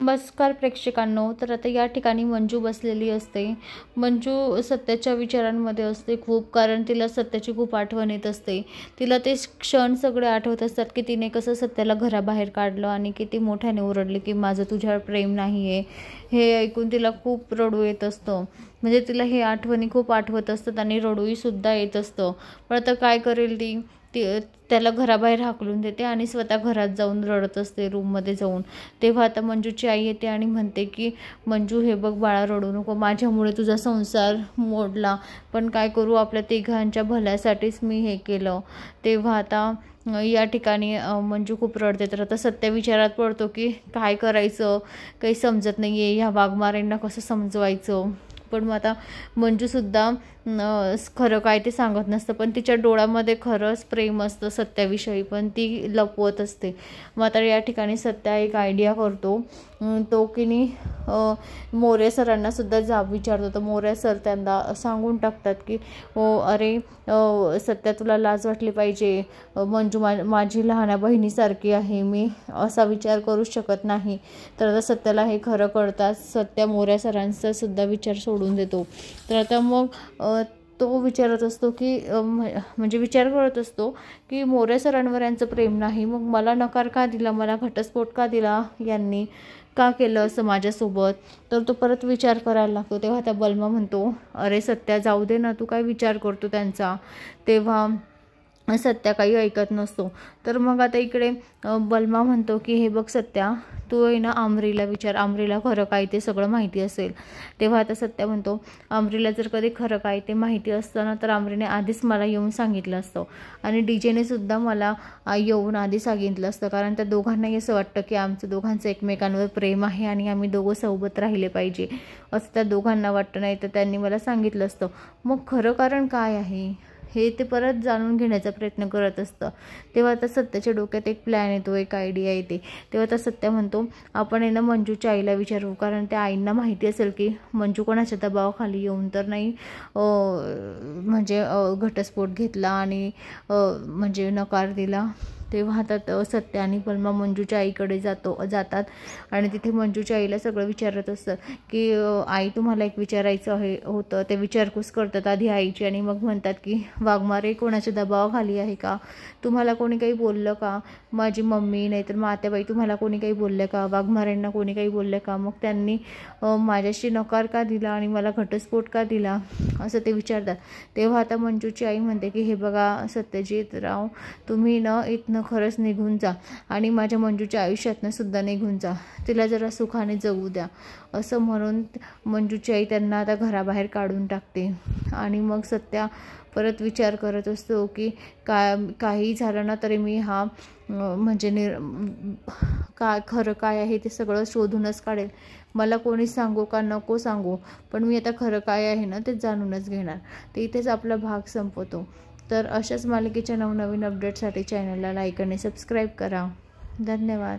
नमस्कार प्रेक्षकांनो. तर आता या ठिकाणी मंजू बसलेली असते. मंजू सत्याच्या विचारांमध्ये असते खूप, कारण तिला सत्याची खूप आठवण येत असते. तिला ते क्षण सगळे आठवत असतात की तिने कसं सत्याला घराबाहेर काढलं आणि किती मोठ्याने ओरडले की माझं तुझ्यावर प्रेम नाही आहे. हे ऐकून तिला खूप रडू येत असतं. म्हणजे तिला हे आठवणी खूप आठवत असतात आणि रडूहीसुद्धा येत असतं. पण आता काय करेल ती त्याला घराबाहेर हाकलून देते आणि स्वतः घरात जाऊन रडत असते, रूममध्ये जाऊन. तेव्हा आता मंजूची आई येते आणि म्हणते की मंजू हे बघ बाळा, रडू नको, माझ्यामुळे तुझा संसार मोडला, पण काय करू, आपल्या तिघांच्या भल्यासाठीच मी हे केलं. तेव्हा आता या ठिकाणी मंजू खूप रडते. तर आता सत्य विचारात पडतो की काय करायचं, काही समजत नाही आहे, ह्या वाघमारेंना कसं समजवायचं. पण मग आता मंजूसुद्धा खरं काय ते सांगत नसतं, पण तिच्या डोळ्यामध्ये खरंच प्रेम असतं सत्याविषयी, पण ती लपवत असते. मग आता या ठिकाणी सत्या एक आयडिया करतो. तो की नाही मोरे सरांनासुद्धा जाब विचारतो. तर मोरे सर त्यांना सांगून टाकतात की अरे सत्या, तुला लाज वाटली पाहिजे, मंजू माझी लहान बहिणीसारखी आहे, मी असा विचार करू शकत नाही. तर आता सत्याला हे खरं कळताच सत्या मोरे सरांचा सुद्धा विचार सोडून देतो. तर आता मग तो विचारत असतो की म्हणजे विचार करत असतो की मोरे सरांवर यांचं प्रेम नाही, मग मला नकार का दिला, मला घटस्फोट का दिला, यांनी का केलं असं माझ्यासोबत. तर तो परत विचार करायला लागतो. तेव्हा त्या बलमा म्हणतो, अरे सत्या जाऊ दे ना, तू काय विचार करतो त्यांचा. तेव्हा सत्या काही ऐकत नसतो. तर मग आता इकडे बलमा म्हणतो की हे बघ सत्या, तू आहे ना आमरीला विचार, आमरीला खरं काय ते सगळं माहिती असेल. तेव्हा आता सत्या म्हणतो, आमरीला जर कधी खरं काय ते माहिती असतं ना, तर आमरीने आधीच मला येऊन सांगितलं असतं आणि डीजेने सुद्धा मला येऊन आधी सांगितलं असतं, कारण त्या दोघांनाही असं वाटतं की आमचं दोघांचं एकमेकांवर प्रेम आहे आणि आम्ही दोघं सोबत राहिले पाहिजे असं त्या दोघांना वाटतं. नाही तर त्यांनी मला सांगितलं असतं. मग खरं कारण काय आहे हे ते परत जाणून घेण्याचा प्रयत्न करत असतं. तेव्हा आता सत्याच्या डोक्यात एक प्लॅन येतो, एक आयडिया येते. तेव्हा आता सत्या म्हणतो, आपण आहे ना मंजूच्या आईला विचारू, कारण त्या आईंना माहिती असेल की मंजू कोणाच्या दबावाखाली येऊन तर नाही म्हणजे घटस्फोट घेतला आणि म्हणजे नकार दिला. तेव्हा आता सत्या आणि बलमा मंजूच्या आईकडे जातात आणि तिथे मंजूच्या आईला सगळं विचारत असतं की आई, तुम्हाला एक विचारायचं होतं. ते विचारपूस करतात आधी आईची आणि मग म्हणतात की वाघमारे कोणाच्या दबावाखाली आहे का, तुम्हाला कोणी काही बोललं का, माझी मम्मी नाहीतर मात्याबाई तुम्हाला कोणी काही बोललं का, वाघमारेंना कोणी काही बोललं का, मग त्यांनी माझ्याशी नकार का दिला आणि मला घटस्फोट का दिला असं ते विचारतात. तेव्हा आता मंजूची आई म्हणते की हे बघा सत्यजित राव, तुम्ही ना इथनं खरंच निघून जा आणि माझ्या मंजूच्या आयुष्यातनं सुद्धा निघून जा, तिला जरा सुखाने जगू द्या असं म्हणून मंजूची आई त्यांना आता घराबाहेर काढून टाकते. आणि मग सत्या परत विचार करत असतो की काही झालं ना तरी मी हा म्हणजे खरं काय आहे ते सगळं शोधूनच काढेल. मला कोणी सांगू का नको सांगू, पण मी आता खरं काय आहे ना ते जाणूनच घेणार. तर इथेच आपला भाग संपतो. तर अशाच मालिकेच्या नवनवीन अपडेटसाठी चॅनलला लाईक आणि सबस्क्राईब करा. धन्यवाद.